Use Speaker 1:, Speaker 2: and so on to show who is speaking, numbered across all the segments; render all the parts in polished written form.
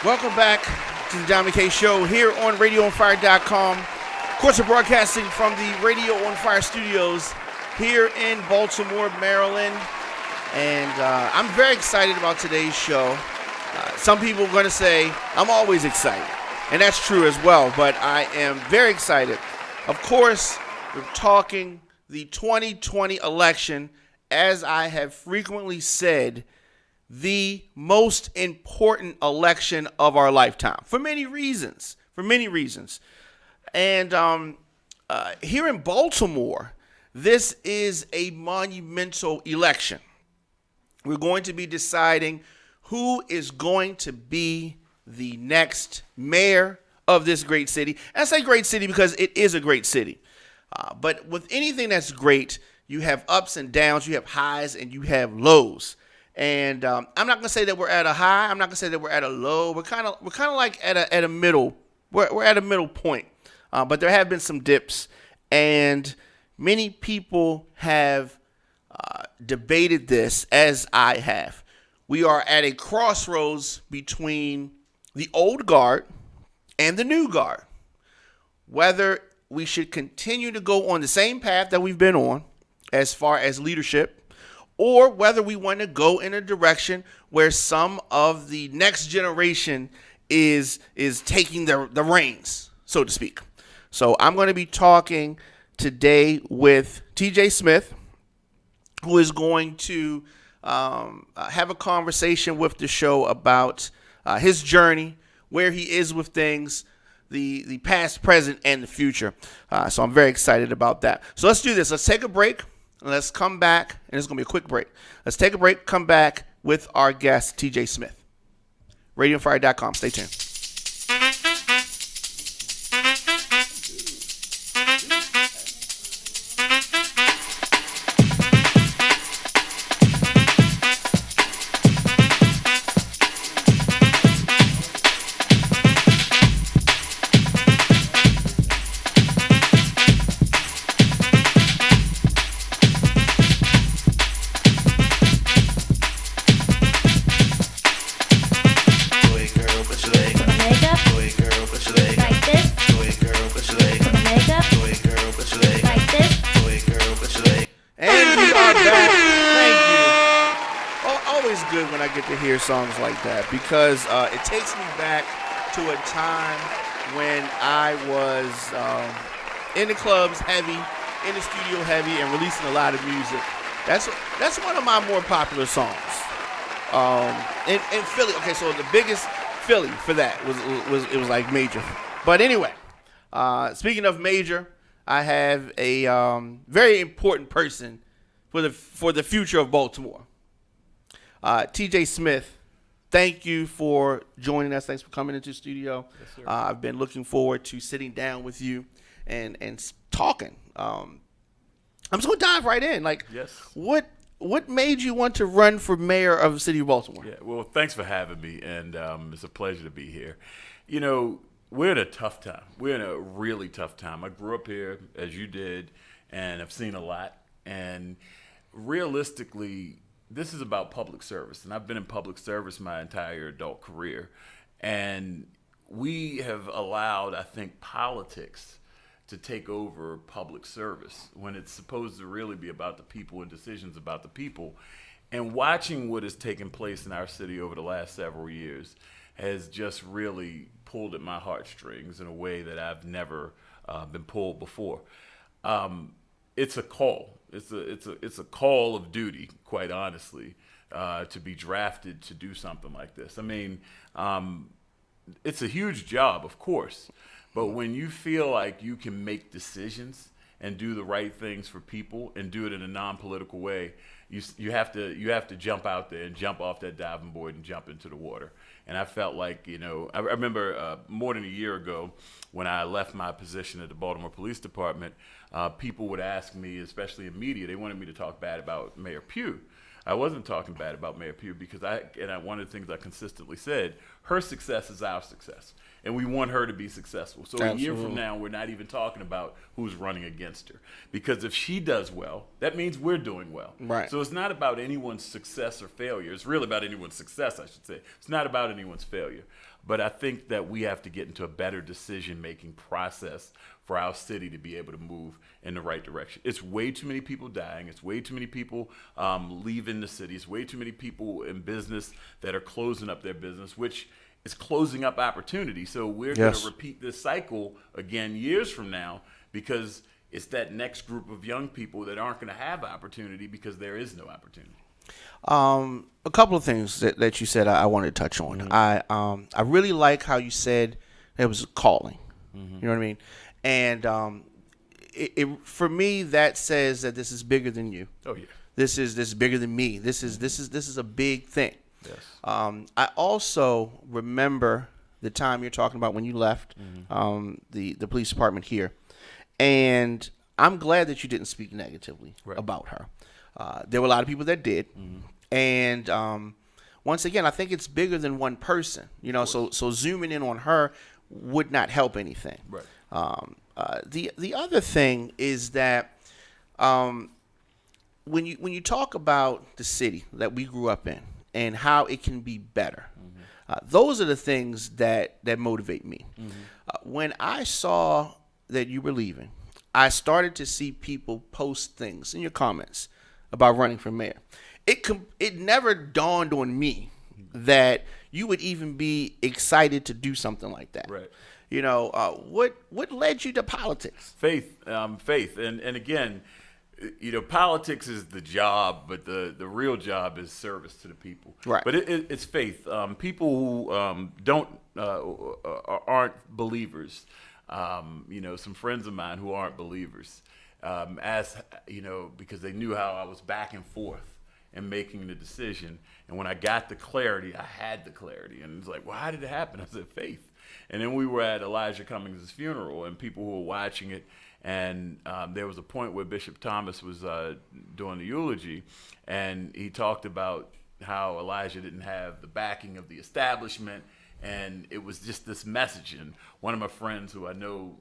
Speaker 1: Welcome back to the John McKay Show here on RadioOnFire.com. Of course, we're broadcasting from the Radio on Fire studios here in Baltimore, Maryland. And I'm very excited about today's show. Some people are going to say I'm always excited, and that's true as well, but I am very excited. Of course, we're talking the 2020 election, as I have frequently said, the most important election of our lifetime for many reasons. And here in Baltimore, this is a monumental election. We're going to be deciding who is going to be the next mayor of this great city. And I say great city because it is a great city. But with anything that's great, you have ups and downs, you have highs and you have lows. And I'm not gonna say that we're at a high. I'm not gonna say that we're at a low. We're kind of like at a middle. We're at a middle point. But there have been some dips, and many people have debated this as I have. We are at a crossroads between the old guard and the new guard. Whether we should continue to go on the same path that we've been on as far as leadership, or whether we want to go in a direction where some of the next generation is taking the reins, so to speak. So I'm going to be talking today with TJ Smith, who is going to have a conversation with the show about his journey, where he is with things, the past, present, and the future. So I'm very excited about that. So let's do this. Let's take a break. Let's come back, and it's going to be a quick break. Let's take a break, come back with our guest, TJ Smith. RadioOnFire.com. Stay tuned. Songs like that because it takes me back to a time when I was in the clubs heavy, in the studio heavy, and releasing a lot of music. That's one of my more popular songs. In Philly, okay, so the biggest Philly for that was like Major. But anyway, speaking of Major, I have a very important person for the future of Baltimore. TJ Smith, thank you for joining us. Thanks for coming into the studio.
Speaker 2: Yes, sir.
Speaker 1: I've been looking forward to sitting down with you and talking. I'm just going to dive right in.
Speaker 2: Yes.
Speaker 1: What made you want to run for mayor of the city of Baltimore?
Speaker 2: Yeah, well, thanks for having me, and it's a pleasure to be here. You know, we're in a tough time. We're in a really tough time. I grew up here, as you did, and I've seen a lot. And realistically, this is about public service, and I've been in public service my entire adult career. And we have allowed, I think, politics to take over public service when it's supposed to really be about the people and decisions about the people. And watching what has taken place in our city over the last several years has just really pulled at my heartstrings in a way that I've never been pulled before. It's a call. It's a call of duty, quite honestly, to be drafted to do something like this. I mean, it's a huge job, of course, but when you feel like you can make decisions and do the right things for people and do it in a non-political way, you have to jump out there and jump off that diving board and jump into the water. And I felt like, I remember more than a year ago when I left my position at the Baltimore Police Department, people would ask me, especially in media, they wanted me to talk bad about Mayor Pugh. I wasn't talking bad about Mayor Pugh because one of the things I consistently said, her success is our success. And we want her to be successful. So a year
Speaker 1: Absolutely.
Speaker 2: from now, we're not even talking about who's running against her. Because if she does well, that means we're doing well.
Speaker 1: Right.
Speaker 2: So it's not about anyone's success or failure. It's really about anyone's success, I should say. It's not about anyone's failure. But I think that we have to get into a better decision-making process for our city to be able to move in the right direction. It's way too many people dying. It's way too many people leaving the city. It's way too many people in business that are closing up their business, which is closing up opportunity. So we're going to repeat this cycle again years from now because it's that next group of young people that aren't going to have opportunity because there is no opportunity.
Speaker 1: A couple of things that you said I wanted to touch on.
Speaker 2: Mm-hmm.
Speaker 1: I really like how you said it was a calling. Mm-hmm. You know what I mean? And for me, that says that this is bigger than you.
Speaker 2: Oh yeah.
Speaker 1: This is bigger than me. This is a big thing.
Speaker 2: Yes.
Speaker 1: I also remember the time you're talking about when you left the police department here, and I'm glad that you didn't speak negatively about her. There were a lot of people that did, and once again, I think it's bigger than one person. You know, so zooming in on her would not help anything.
Speaker 2: Right.
Speaker 1: The other thing is that when you talk about the city that we grew up in and how it can be better, those are the things that motivate me. When I saw that you were leaving, I started to see people post things in your comments about running for mayor. It never dawned on me that you would even be excited to do something like that.
Speaker 2: Right.
Speaker 1: You know, what led you to politics?
Speaker 2: Faith, and again, you know, politics is the job, but the real job is service to the people.
Speaker 1: Right.
Speaker 2: But it's faith. People who aren't believers. You know, some friends of mine who aren't believers, as you know, because they knew how I was back and forth in making the decision. And when I got the clarity, I had the clarity, and it's like, well, how did it happen? I said, faith. And then we were at Elijah Cummings' funeral, and people who were watching it. And there was a point where Bishop Thomas was doing the eulogy, and he talked about how Elijah didn't have the backing of the establishment, and it was just this message. And one of my friends who I know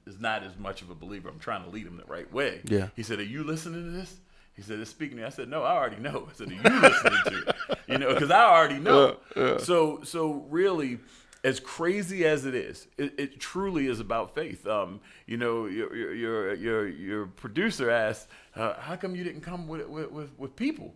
Speaker 2: is not as much of a believer, I'm trying to lead him the right way.
Speaker 1: Yeah.
Speaker 2: He said, "Are you listening to this?" He said, "It's speaking to me." I said, "No, I already know." I said, "Are you listening to it?" You know, because I already know. So really, as crazy as it is, it truly is about faith. You know, your producer asked, "How come you didn't come with people?"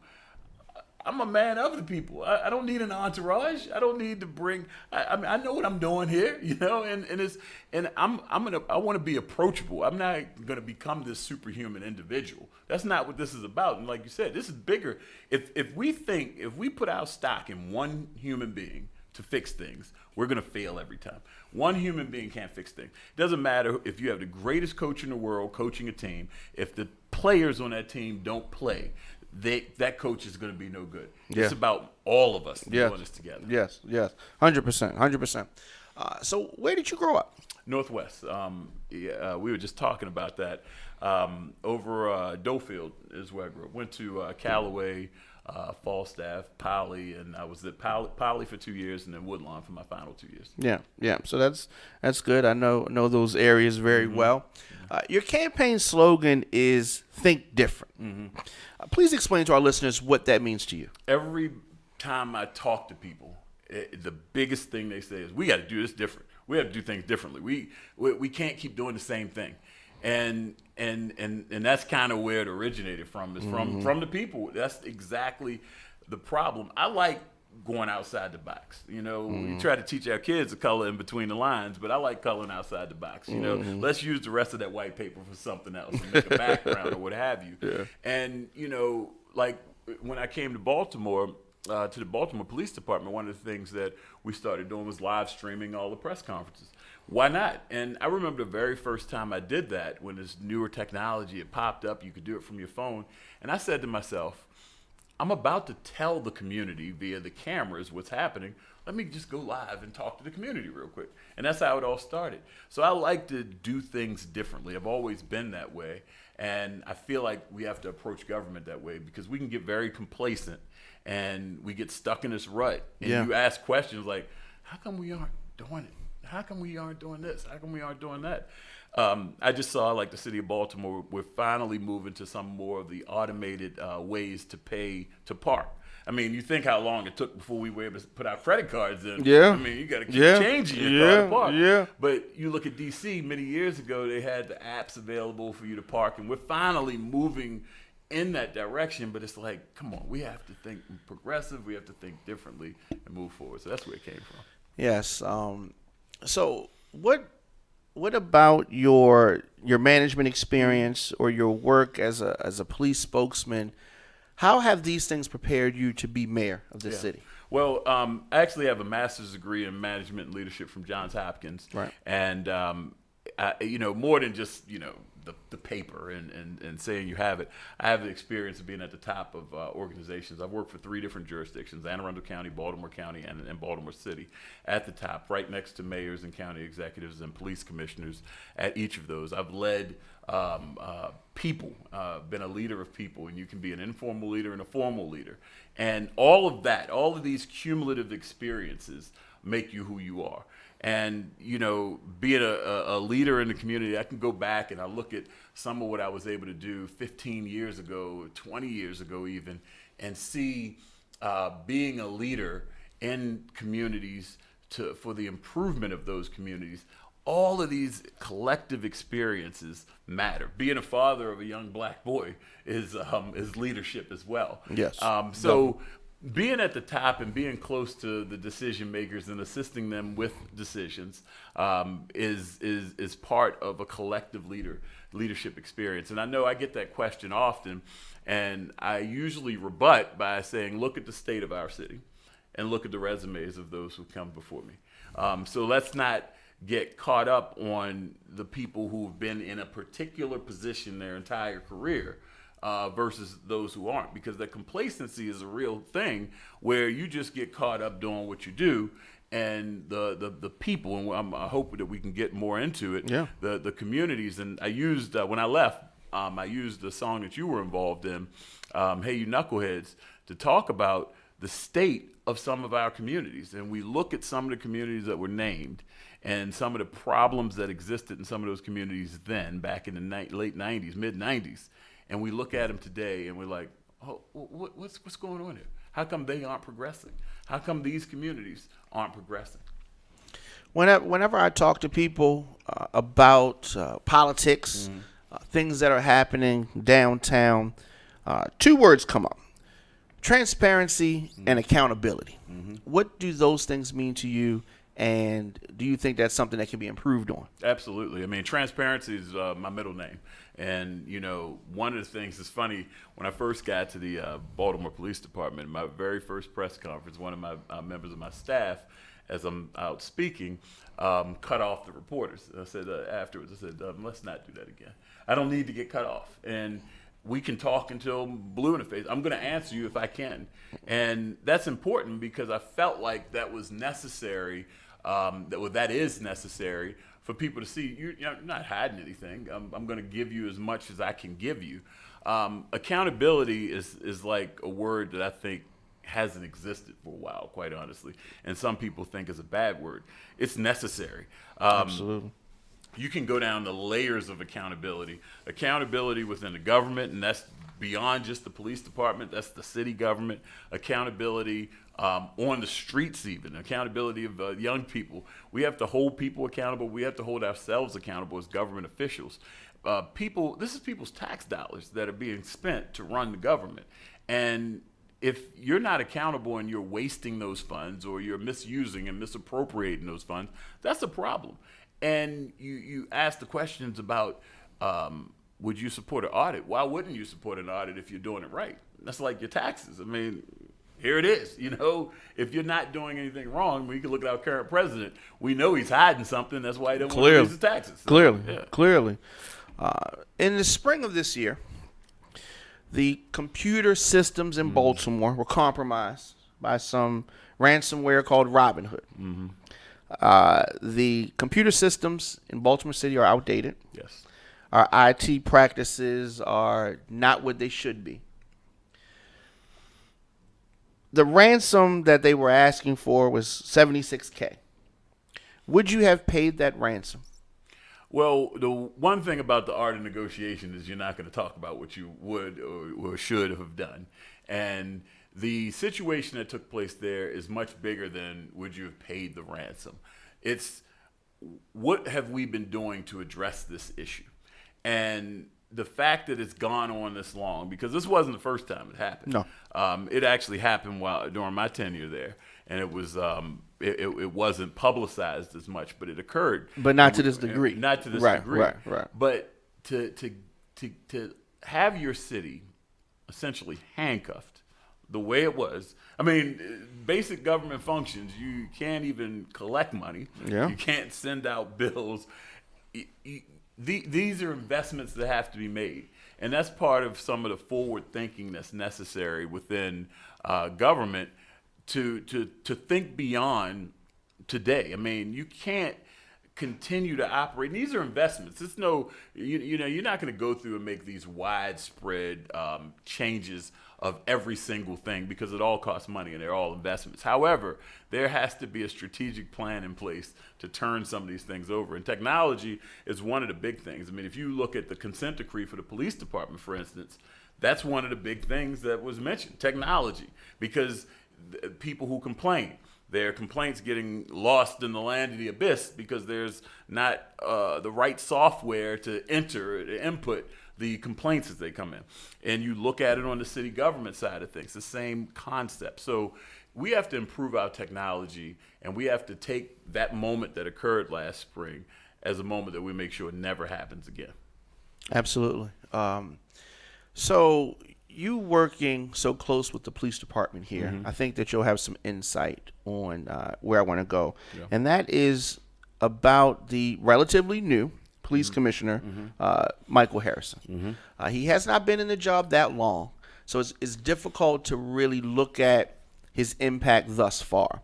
Speaker 2: I'm a man of the people. I don't need an entourage. I don't need to bring. I mean, I know what I'm doing here, you know, and I want to be approachable. I'm not gonna become this superhuman individual. That's not what this is about. And like you said, this is bigger. If we put our stock in one human being to fix things, we're gonna fail every time. One human being can't fix things. It doesn't matter if you have the greatest coach in the world coaching a team. If the players on that team don't play, that coach is going to be no good.
Speaker 1: Yeah.
Speaker 2: It's about all of us doing this together.
Speaker 1: Yes, 100%. So where did you grow up?
Speaker 2: Northwest. We were just talking about that. Over Dofield is where I grew up. Went to Callaway, Falstaff, Poly, and I was at Poly for 2 years, and then Woodlawn for my final 2 years.
Speaker 1: Yeah. So that's good. I know those areas very well. Your campaign slogan is "Think Different." Please explain to our listeners what that means to you.
Speaker 2: Every time I talk to people, the biggest thing they say is, "We got to do this different. We have to do things differently. We can't keep doing the same thing." And that's kind of where it originated from. Is from the people. That's exactly the problem. I like going outside the box. You know, we try to teach our kids to color in between the lines, but I like coloring outside the box. You know, let's use the rest of that white paper for something else and make a background or what have you.
Speaker 1: Yeah.
Speaker 2: And, you know, like when I came to Baltimore, to the Baltimore Police Department, one of the things that we started doing was live streaming all the press conferences. Why not? And I remember the very first time I did that, when this newer technology had popped up, you could do it from your phone. And I said to myself, I'm about to tell the community via the cameras what's happening. Let me just go live and talk to the community real quick. And that's how it all started. So I like to do things differently. I've always been that way. And I feel like we have to approach government that way, because we can get very complacent and we get stuck in this rut. And you ask questions like, how come we aren't doing it? How come we aren't doing this? How come we aren't doing that? I just saw, like the city of Baltimore, we're finally moving to some more of the automated ways to pay to park. I mean, you think how long it took before we were able to put our credit cards in.
Speaker 1: Yeah.
Speaker 2: I mean, you got to keep changing your car to park.
Speaker 1: Yeah.
Speaker 2: But you look at D.C., many years ago, they had the apps available for you to park, and we're finally moving in that direction. But it's like, come on, we have to think progressive. We have to think differently and move forward. So that's where it came from.
Speaker 1: Yes. So what about your management experience or your work as a police spokesman? How have these things prepared you to be mayor of this city?
Speaker 2: Well, I actually have a master's degree in management and leadership from Johns Hopkins.
Speaker 1: Right.
Speaker 2: And, more than just, the paper and saying you have it, I have the experience of being at the top of organizations. I've worked for 3 different jurisdictions, Anne Arundel County, Baltimore County, and Baltimore City, at the top, right next to mayors and county executives and police commissioners at each of those. I've led people, been a leader of people, and you can be an informal leader and a formal leader. And all of these cumulative experiences make you who you are. And, being a leader in the community, I can go back and I look at some of what I was able to do 15 years ago, 20 years ago even, and see being a leader in communities for the improvement of those communities. All of these collective experiences matter. Being a father of a young black boy is leadership as well.
Speaker 1: Yes.
Speaker 2: So being at the top and being close to the decision makers and assisting them with decisions is part of a collective leadership experience. And I know I get that question often, and I usually rebut by saying, look at the state of our city and look at the resumes of those who come before me. So let's not get caught up on the people who've been in a particular position their entire career versus those who aren't, because the complacency is a real thing where you just get caught up doing what you do, and the people, and I hope that we can get more into it, the communities. And I used, when I left, I used the song that you were involved in, Hey You Knuckleheads, to talk about the state of some of our communities. And we look at some of the communities that were named and some of the problems that existed in some of those communities then, back in the late 90s, mid 90s. And we look at them today and we're like, oh, what's going on here? How come they aren't progressing? How come these communities aren't progressing?
Speaker 1: Whenever I talk to people about politics, things that are happening downtown, 2 words come up: transparency and accountability. What do those things mean to you? And do you think that's something that can be improved on?
Speaker 2: Absolutely. I mean, transparency is my middle name. And, one of the things is funny, when I first got to the Baltimore Police Department, my very first press conference, one of my members of my staff, as I'm out speaking, cut off the reporters. I said afterwards, let's not do that again. I don't need to get cut off. And we can talk until blue in the face. I'm going to answer you if I can. And that's important because I felt like that was necessary, that is necessary for people to see. You're not hiding anything. I'm going to give you as much as I can give you. Accountability is like a word that I think hasn't existed for a while, quite honestly. And some people think it's a bad word. It's necessary.
Speaker 1: Absolutely.
Speaker 2: You can go down the layers of accountability. Accountability within the government, and that's beyond just the police department. That's the city government. Accountability on the streets even. Accountability of young people. We have to hold people accountable. We have to hold ourselves accountable as government officials. This is people's tax dollars that are being spent to run the government. And if you're not accountable and you're wasting those funds or you're misusing and misappropriating those funds, that's a problem. And you ask the questions about, would you support an audit? Why wouldn't you support an audit if you're doing it right? That's like your taxes. I mean, here it is. If you're not doing anything wrong, we can look at our current president. We know he's hiding something. That's why he don't want to raise his taxes. So,
Speaker 1: Clearly. In the spring of this year, the computer systems in Baltimore were compromised by some ransomware called Robinhood. The computer systems in Baltimore City are outdated.
Speaker 2: Yes.
Speaker 1: Our IT practices are not what they should be. The ransom that they were asking for was $76K. would you have paid that ransom?
Speaker 2: Well, the one thing about the art of negotiation is you're not going to talk about what you would or should have done. And the situation that took place there is much bigger than would you have paid the ransom. It's what have we been doing to address this issue? And the fact that it's gone on this long, because this wasn't the first time it happened.
Speaker 1: No.
Speaker 2: It actually happened during my tenure there, and it was it wasn't publicized as much, but it occurred.
Speaker 1: But not to this degree.
Speaker 2: Not to this degree. Right. But to have your city essentially handcuffed the way it was. I mean, basic government functions, you can't even collect money.
Speaker 1: Yeah.
Speaker 2: You can't send out bills. These are investments that have to be made. And that's part of some of the forward thinking that's necessary within government to think beyond today. I mean, you can't continue to operate. And these are investments. It's you're not going to go through and make these widespread changes of every single thing because it all costs money and they're all investments. However, there has to be a strategic plan in place to turn some of these things over. And technology is one of the big things. I mean, if you look at the consent decree for the police department, for instance, that's one of the big things that was mentioned, technology, because people who complain, their complaints getting lost in the land of the abyss because there's not the right software to input the complaints as they come in. And you look at it on the city government side of things, the same concept. So we have to improve our technology, and we have to take that moment that occurred last spring as a moment that we make sure it never happens again.
Speaker 1: Absolutely. So you working so close with the police department here,
Speaker 2: Mm-hmm.
Speaker 1: I think that you'll have some insight on where I want to go.
Speaker 2: Yeah.
Speaker 1: And that is about the relatively new police commissioner, Michael Harrison. He has not been in the job that long, so it's difficult to really look at his impact thus far.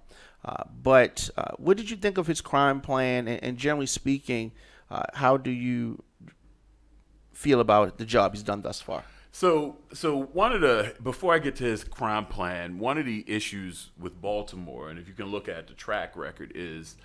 Speaker 1: But what did you think of his crime plan? And generally speaking, how do you feel about the job he's done thus far?
Speaker 2: So before I get to his crime plan, one of the issues with Baltimore, and if you can look at the track record, is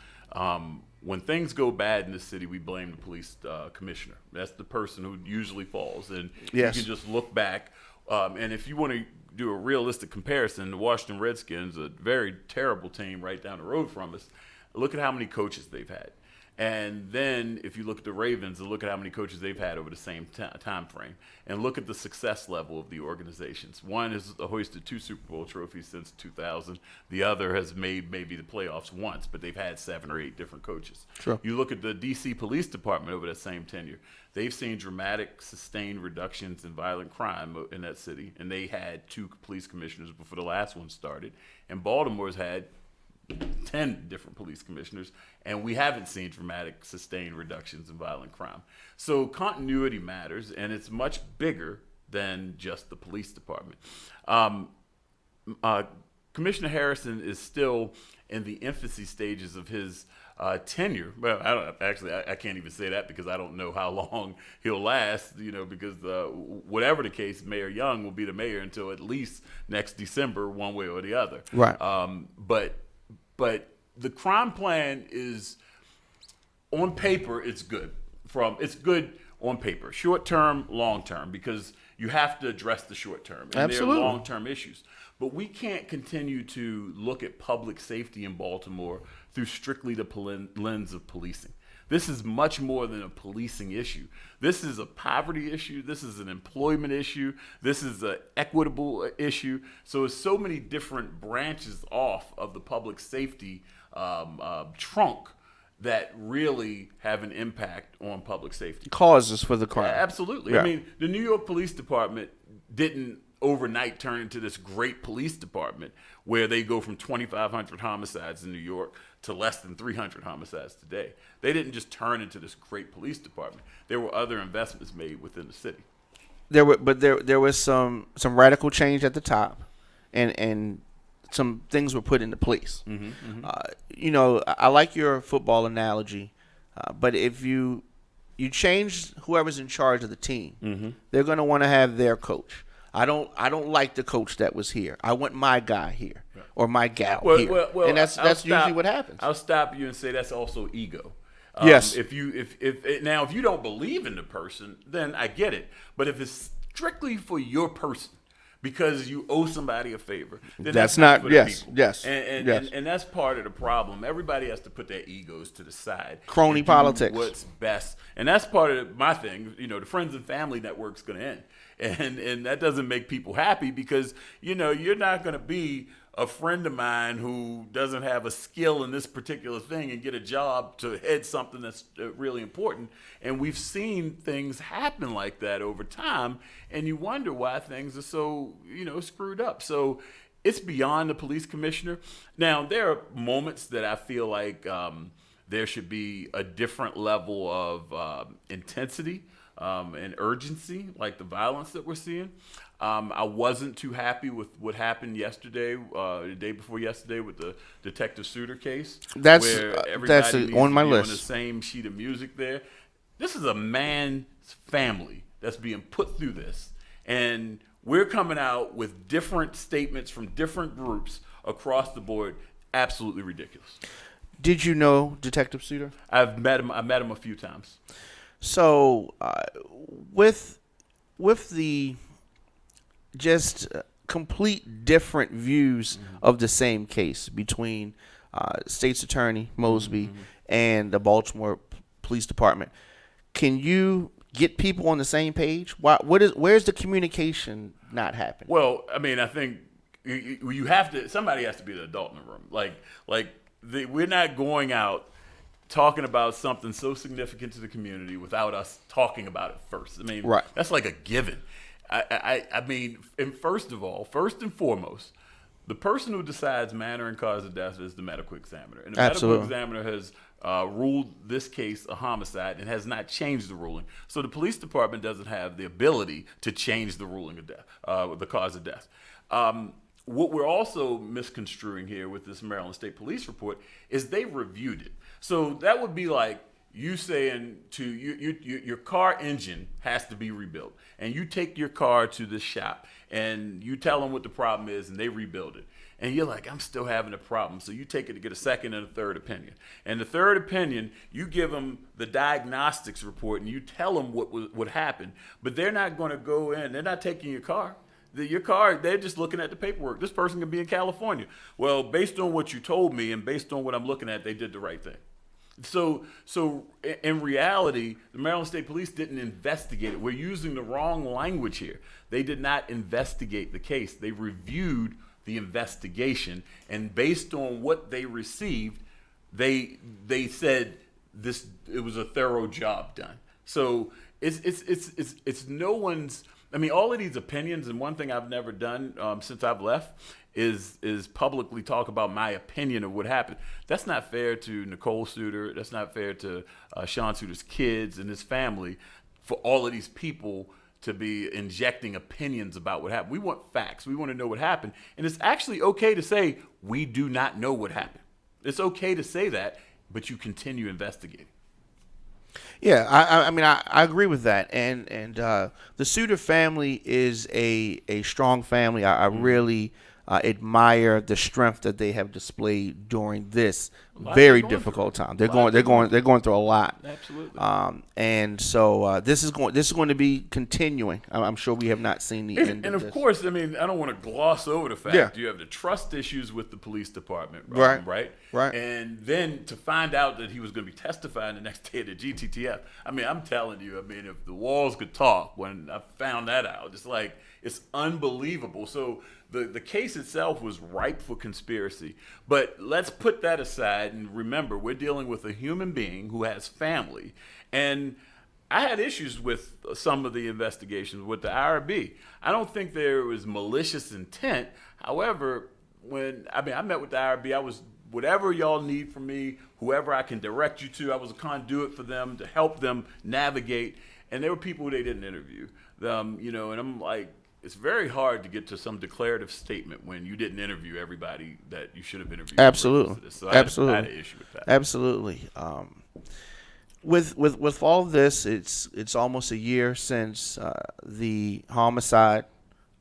Speaker 2: when things go bad in the city, we blame the police commissioner. That's the person who usually falls. And
Speaker 1: Yes.
Speaker 2: You can just look back. And if you want to do a realistic comparison, the Washington Redskins, a very terrible team right down the road from us, look at how many coaches they've had. And then if you look at the Ravens and look at how many coaches they've had over the same time frame, and look at the success level of the organizations. One has hoisted 2 Super Bowl trophies since 2000. The other has made maybe the playoffs once, but they've had 7 or 8 different coaches.
Speaker 1: Sure.
Speaker 2: You look at the D.C. Police Department over that same tenure. They've seen dramatic, sustained reductions in violent crime in that city, and they had 2 police commissioners before the last one started. And Baltimore's had 10 different police commissioners, and we haven't seen dramatic, sustained reductions in violent crime. So continuity matters, and it's much bigger than just the police department. Commissioner Harrison is still in the infancy stages of his tenure. Well, I can't even say that because I don't know how long he'll last, because whatever the case, Mayor Young will be the mayor until at least next December, one way or the other.
Speaker 1: Right.
Speaker 2: But the crime plan is, on paper, it's good. It's good on paper, short term, long term, because you have to address the short term. And
Speaker 1: Absolutely.
Speaker 2: There are long term issues. But we can't continue to look at public safety in Baltimore through strictly the lens of policing. This is much more than a policing issue. This is a poverty issue. This is an employment issue. This is an equitable issue. So it's so many different branches off of the public safety trunk that really have an impact on public safety.
Speaker 1: Causes for the crime.
Speaker 2: Absolutely.
Speaker 1: Yeah.
Speaker 2: I mean, the New York Police Department didn't overnight turn into this great police department where they go from 2,500 homicides in New York to less than 300 homicides today. They didn't just turn into this great police department. There were other investments made within the city.
Speaker 1: There was some radical change at the top, and some things were put into place. I like your football analogy, but if you change whoever's in charge of the team, they're going to want to have their coach. I don't like the coach that was here. I want my guy here or my gal here.
Speaker 2: Well,
Speaker 1: and that's usually what happens.
Speaker 2: I'll stop you and say that's also ego.
Speaker 1: Yes.
Speaker 2: If you don't believe in the person, then I get it. But if it's strictly for your person, because you owe somebody a favor, then that's not for the people.
Speaker 1: Yes.
Speaker 2: And that's part of the problem. Everybody has to put their egos to the side.
Speaker 1: Crony
Speaker 2: and do
Speaker 1: politics.
Speaker 2: What's best. And that's part of my thing. The friends and family network's going to end. And that doesn't make people happy because, you're not going to be a friend of mine who doesn't have a skill in this particular thing and get a job to head something that's really important. And we've seen things happen like that over time, and you wonder why things are so, screwed up. So it's beyond the police commissioner. Now, there are moments that I feel like there should be a different level of intensity and urgency, like the violence that we're seeing. I wasn't too happy with what happened yesterday, the day before yesterday, with the Detective Suter case.
Speaker 1: That's
Speaker 2: needs
Speaker 1: on my
Speaker 2: to be
Speaker 1: list.
Speaker 2: On the same sheet of music there. This is a man's family that's being put through this, and we're coming out with different statements from different groups across the board. Absolutely ridiculous.
Speaker 1: Did you know Detective Suter?
Speaker 2: I've met him. I met him a few times.
Speaker 1: So with the just complete different views of the same case between State's Attorney Mosby and the Baltimore Police Department, can you get people on the same page? Where's the communication not happening?
Speaker 2: Well, I mean, I think you have to. Somebody has to be the adult in the room. We're not going out talking about something so significant to the community without us talking about it first. I mean,
Speaker 1: right.
Speaker 2: That's like a given. I mean, and first and foremost, the person who decides manner and cause of death is the medical examiner. And the
Speaker 1: Absolutely.
Speaker 2: medical examiner has ruled this case a homicide and has not changed the ruling. So the police department doesn't have the ability to change the ruling of death, the cause of death. What we're also misconstruing here with this Maryland State Police report is they reviewed it. So that would be like you saying to your car engine has to be rebuilt, and you take your car to the shop and you tell them what the problem is, and they rebuild it. And you're like, I'm still having a problem. So you take it to get a second and a third opinion. And the third opinion, you give them the diagnostics report and you tell them what happened. But they're not going to go in. They're not taking your car. Your car, they're just looking at the paperwork. This person can be in California. Well, based on what you told me and based on what I'm looking at, they did the right thing. So in reality, the Maryland State Police didn't investigate it. We're using the wrong language here. They did not investigate the case. They reviewed the investigation, and based on what they received, they said it was a thorough job done. So it's no one's. I mean, all of these opinions, and one thing I've never done since I've left is publicly talk about my opinion of what happened. That's not fair to Nicole Suter. That's not fair to Sean Suter's kids and his family for all of these people to be injecting opinions about what happened. We want facts. We want to know what happened. And it's actually okay to say, we do not know what happened. It's okay to say that, but you continue investigating.
Speaker 1: Yeah, I mean, I agree with that. And the Suter family is a strong family. I really admire the strength that they have displayed during this very difficult time. They're going through a lot.
Speaker 2: Absolutely.
Speaker 1: And so this is going to be continuing. I'm sure we have not seen the end.
Speaker 2: And
Speaker 1: of
Speaker 2: of
Speaker 1: this.
Speaker 2: course, I mean, I don't want to gloss over the fact you have the trust issues with the police department, right? And then to find out that he was going to be testifying the next day at the GTTF. I mean, I'm telling you, if the walls could talk, when I found that out, it's unbelievable. So the case itself was ripe for conspiracy. But let's put that aside and remember, we're dealing with a human being who has family. And I had issues with some of the investigations with the IRB. I don't think there was malicious intent. However, I met with the IRB, I was whatever y'all need from me, whoever I can direct you to, I was a conduit for them to help them navigate. And there were people they didn't interview. And I'm like, it's very hard to get to some declarative statement when you didn't interview everybody that you should have interviewed.
Speaker 1: Absolutely.
Speaker 2: So I had an issue with that.
Speaker 1: Absolutely. With all of this, it's almost a year since the homicide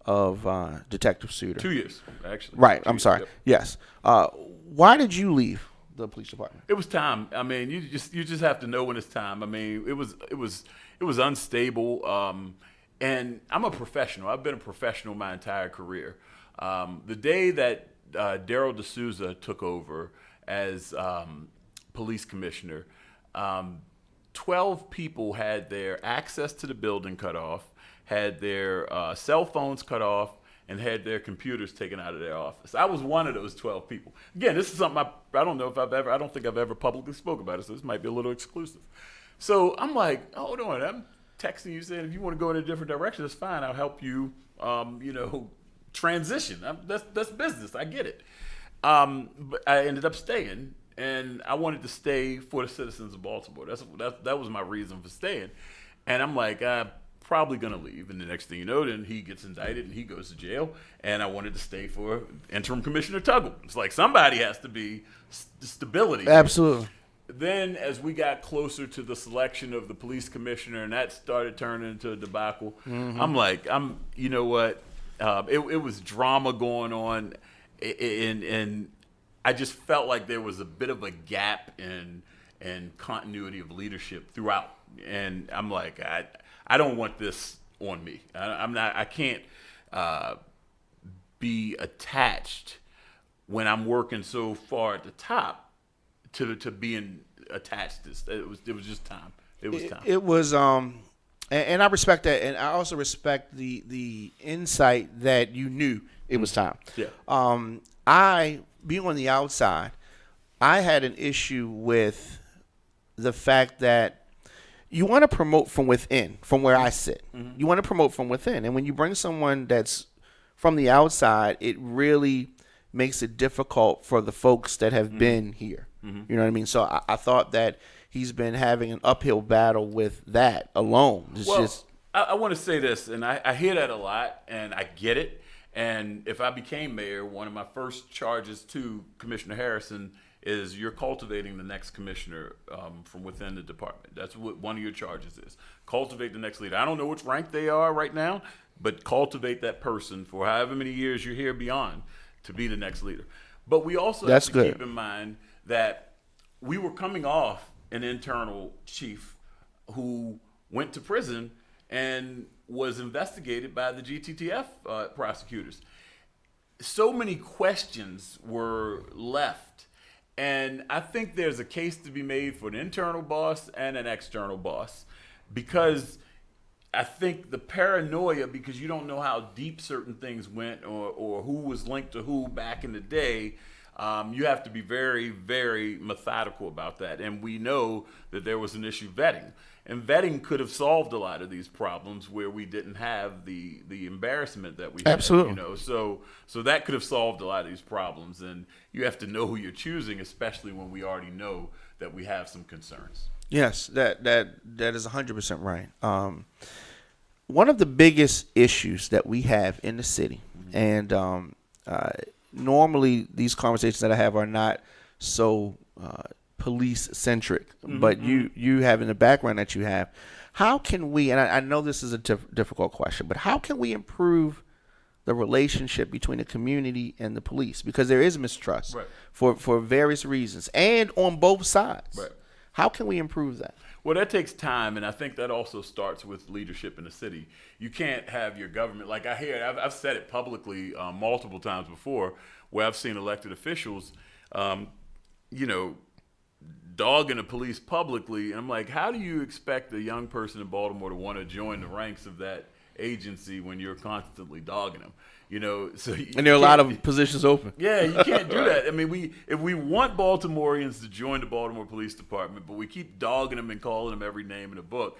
Speaker 1: of Detective Suter.
Speaker 2: 2 years, actually.
Speaker 1: Right.
Speaker 2: 2
Speaker 1: I'm
Speaker 2: years,
Speaker 1: sorry.
Speaker 2: yep.
Speaker 1: Yes. Why did you leave the police department?
Speaker 2: It was time. I mean, you just have to know when it's time. I mean, it was unstable. And I'm a professional. I've been a professional my entire career. The day that Daryl D'Souza took over as police commissioner, 12 people had their access to the building cut off, had their cell phones cut off, and had their computers taken out of their office. I was one of those 12 people. Again, this is something I don't know if I don't think I've ever publicly spoke about it, so this might be a little exclusive. So I'm like, hold on, I'm texting you saying if you want to go in a different direction, that's fine. I'll help you, transition. That's business. I get it. But I ended up staying, and I wanted to stay for the citizens of Baltimore. That was my reason for staying. And I'm like, probably going to leave. And the next thing you know, then he gets indicted and he goes to jail. And I wanted to stay for interim Commissioner Tuggle. It's like somebody has to be stability.
Speaker 1: Absolutely.
Speaker 2: Then as we got closer to the selection of the police commissioner and that started turning into a debacle, I'm like, you know what? It was drama going on. And I just felt like there was a bit of a gap in continuity of leadership throughout. And I'm like, I don't want this on me. I can't be attached when I'm working so far at the top to being attached. It was just time. It was time.
Speaker 1: It was and I respect that, and I also respect the insight that you knew it was time.
Speaker 2: Yeah.
Speaker 1: I, being on the outside, I had an issue with the fact that you want to promote from within, from where I sit. You want to promote from within. And when you bring someone that's from the outside, it really makes it difficult for the folks that have been here. You know what I mean? So I thought that he's been having an uphill battle with that alone.
Speaker 2: I want to say this, and I hear that a lot, and I get it. And if I became mayor, one of my first charges to Commissioner Harrison is you're cultivating the next commissioner from within the department. That's what one of your charges is. Cultivate the next leader. I don't know which rank they are right now, but cultivate that person for however many years you're here beyond to be the next leader. But we also have to keep in mind that we were coming off an internal chief who went to prison and was investigated by the GTTF prosecutors. So many questions were left. And I think there's a case to be made for an internal boss and an external boss, because I think the paranoia, because you don't know how deep certain things went or who was linked to who back in the day, you have to be very, very methodical about that. And we know that there was an issue vetting. And vetting could have solved a lot of these problems where we didn't have the embarrassment that we had.
Speaker 1: Absolutely.
Speaker 2: So that could have solved a lot of these problems. And you have to know who you're choosing, especially when we already know that we have some concerns.
Speaker 1: Yes, that is 100% right. One of the biggest issues that we have in the city, and normally these conversations that I have are not so police centric, but you having the background that you have, how can we, and I know this is a difficult question, but how can we improve the relationship between the community and the police? Because there is mistrust for various reasons and on both sides.
Speaker 2: Right.
Speaker 1: How can we improve that?
Speaker 2: Well, that takes time, and I think that also starts with leadership in the city. You can't have your government, like I hear, I've said it publicly multiple times before, where I've seen elected officials, dogging the police publicly. And I'm like, how do you expect a young person in Baltimore to want to join the ranks of that agency when you're constantly dogging them? And
Speaker 1: there are a lot of positions open.
Speaker 2: Yeah, you can't do that. I mean, if we want Baltimoreans to join the Baltimore Police Department, but we keep dogging them and calling them every name in the book,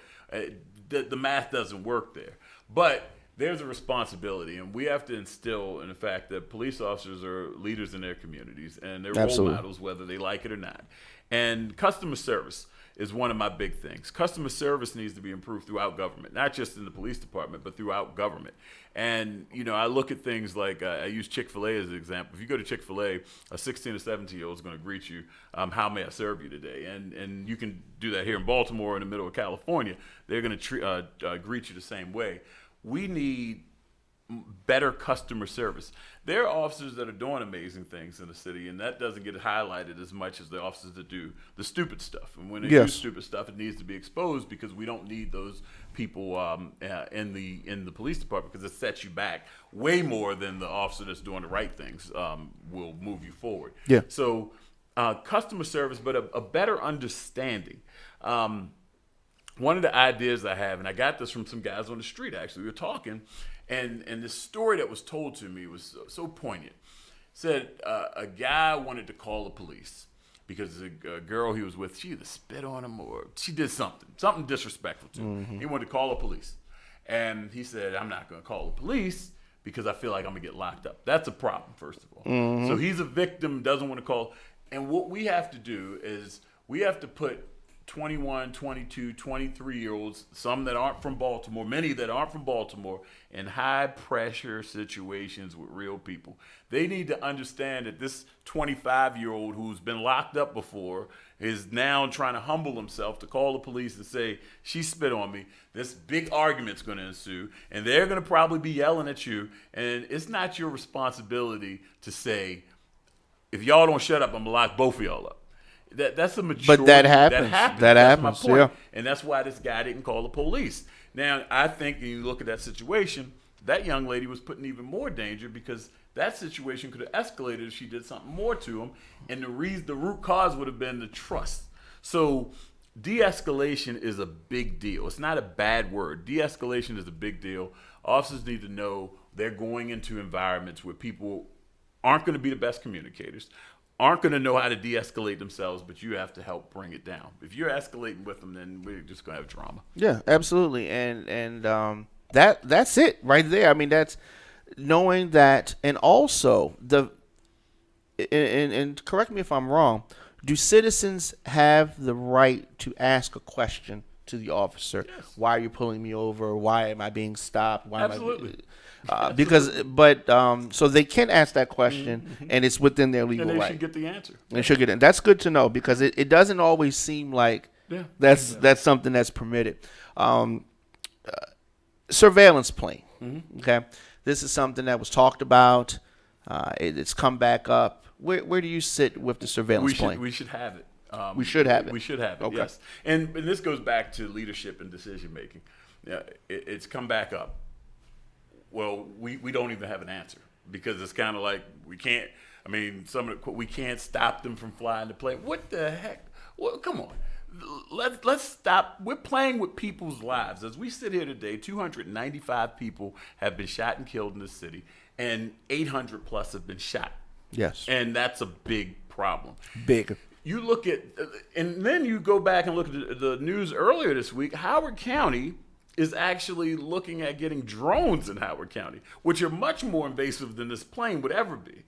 Speaker 2: the math doesn't work there. But there's a responsibility, and we have to instill in the fact that police officers are leaders in their communities, and they're role models whether they like it or not. And customer service is one of my big things. Customer service needs to be improved throughout government, not just in the police department, but throughout government. And, I look at things like, I use Chick-fil-A as an example. If you go to Chick-fil-A, a 16 or 17-year-old is going to greet you, how may I serve you today? And you can do that here in Baltimore, in the middle of California. They're going to greet you the same way. We need better customer service. There are officers that are doing amazing things in the city, and that doesn't get highlighted as much as the officers that do the stupid stuff. And when they do stupid stuff, it needs to be exposed because we don't need those people in the police department, because it sets you back way more than the officer that's doing the right things will move you forward.
Speaker 1: Yeah.
Speaker 2: So customer service, but a better understanding. One of the ideas I have, and I got this from some guys on the street, actually, we were talking, and the story that was told to me was so poignant. Said a guy wanted to call the police because a girl he was with, she either spit on him or she did something disrespectful to him. He wanted to call the police. And he said, I'm not going to call the police because I feel like I'm going to get locked up. That's a problem, first of all. So he's a victim, doesn't want to call. And what we have to do is we have to put 21, 22, 23-year-olds, some that aren't from Baltimore, many that aren't from Baltimore, in high-pressure situations with real people. They need to understand that this 25-year-old who's been locked up before is now trying to humble himself to call the police and say, she spit on me. This big argument's going to ensue, and they're going to probably be yelling at you, and it's not your responsibility to say, if y'all don't shut up, I'm going to lock both of y'all up. That's a mature.
Speaker 1: But that happens. That happens.
Speaker 2: That's my point.
Speaker 1: Yeah.
Speaker 2: And that's why this guy didn't call the police. Now, I think when you look at that situation, that young lady was put in even more danger because that situation could have escalated if she did something more to him. And the root cause would have been the trust. So de-escalation is a big deal. It's not a bad word. De-escalation is a big deal. Officers need to know they're going into environments where people aren't going to be the best communicators, aren't going to know how to de-escalate themselves, but you have to help bring it down. If you're escalating with them, then we're just going to have drama.
Speaker 1: Yeah, absolutely. And that's it right there. I mean, that's knowing that, and also and correct me if I'm wrong, do citizens have the right to ask a question to the officer?
Speaker 2: Yes.
Speaker 1: Why are you pulling me over? Why am I being stopped? Why
Speaker 2: Absolutely.
Speaker 1: So they can ask that question, and it's within their legal
Speaker 2: and they
Speaker 1: right.
Speaker 2: should get the answer.
Speaker 1: They should get it. That's good to know because it doesn't always seem like that's something that's permitted. Surveillance plane. Okay, this is something that was talked about. It's come back up. Where do you sit with the surveillance plane?
Speaker 2: We should have it.
Speaker 1: We should have it.
Speaker 2: We should have it.
Speaker 1: Okay.
Speaker 2: Yes, and this goes back to leadership and decision making. Yeah, it's come back up. Well, we don't even have an answer because it's kind of like we can't. I mean, we can't stop them from flying the plane. What the heck? Well, come on. Let's stop. We're playing with people's lives. As we sit here today, 295 people have been shot and killed in this city, and 800 plus have been shot.
Speaker 1: Yes.
Speaker 2: And that's a big problem.
Speaker 1: Big.
Speaker 2: You look at, and then you go back and look at the news earlier this week. Howard County is actually looking at getting drones in Howard County, which are much more invasive than this plane would ever be.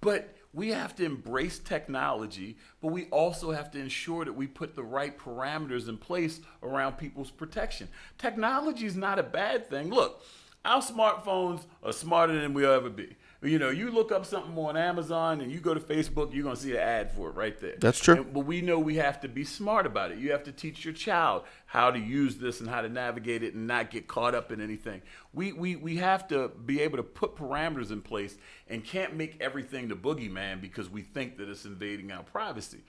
Speaker 2: But we have to embrace technology, but we also have to ensure that we put the right parameters in place around people's protection. Technology is not a bad thing. Look, our smartphones are smarter than we'll ever be. You know, you look up something on Amazon and you go to Facebook, you're going to see an ad for it right there.
Speaker 1: That's true.
Speaker 2: But we know we have to be smart about it. You have to teach your child how to use this and how to navigate it and not get caught up in anything. We have to be able to put parameters in place and can't make everything the boogeyman because we think that it's invading our privacy.